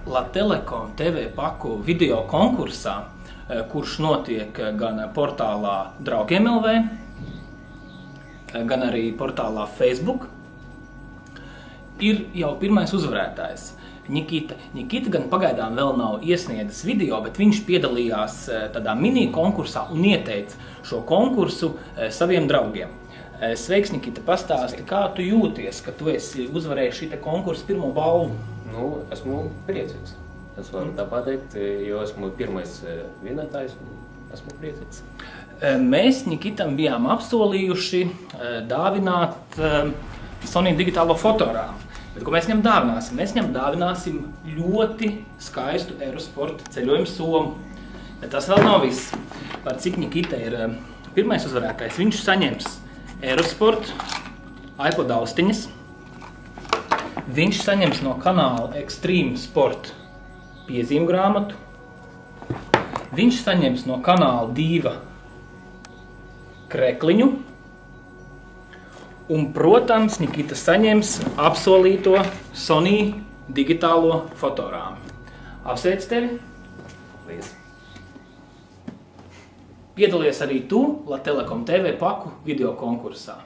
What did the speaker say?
Latelekom TV paku video konkursā, kurš notiek gan portālā Draugiem LV, gan arī portālā Facebook, ir jau pirmais uzvarētājs. Nikita gan pagaidām vēl nav iesniedzis video, bet viņš piedalījās tādā mini konkursā un ieteica šo konkursu saviem draugiem. Sveiks, Nikita, pastāsti, kā tu jūties, ka tu esi uzvarējis šī konkursa pirmo balvu? Esmu priecīgs. Es varu tā pateikt, jo esmu pirmais vinnētājs un esmu priecīgs. Mēs Nikitam bijām apsolījuši dāvināt Sony digitālo fotorāmu. Bet ko mēs viņam dāvināsim? Mēs viņam dāvināsim ļoti skaistu Eurosport ceļojumu somu. Bet tas vēl nav viss. Par cik Nikita ir pirmais uzvarētājs, viņš saņems Eurosport iPod austiņas. Viņš saņems no kanāla Extreme Sport piezīmu grāmatu. Viņš saņems no kanāla Diva krekliņu. Un, protams, Nikita saņems apsolīto Sony digitālo fotorāmu. Apsveic tevi! Paldies! Piedalies arī tu Latelekom TV paku video konkursā.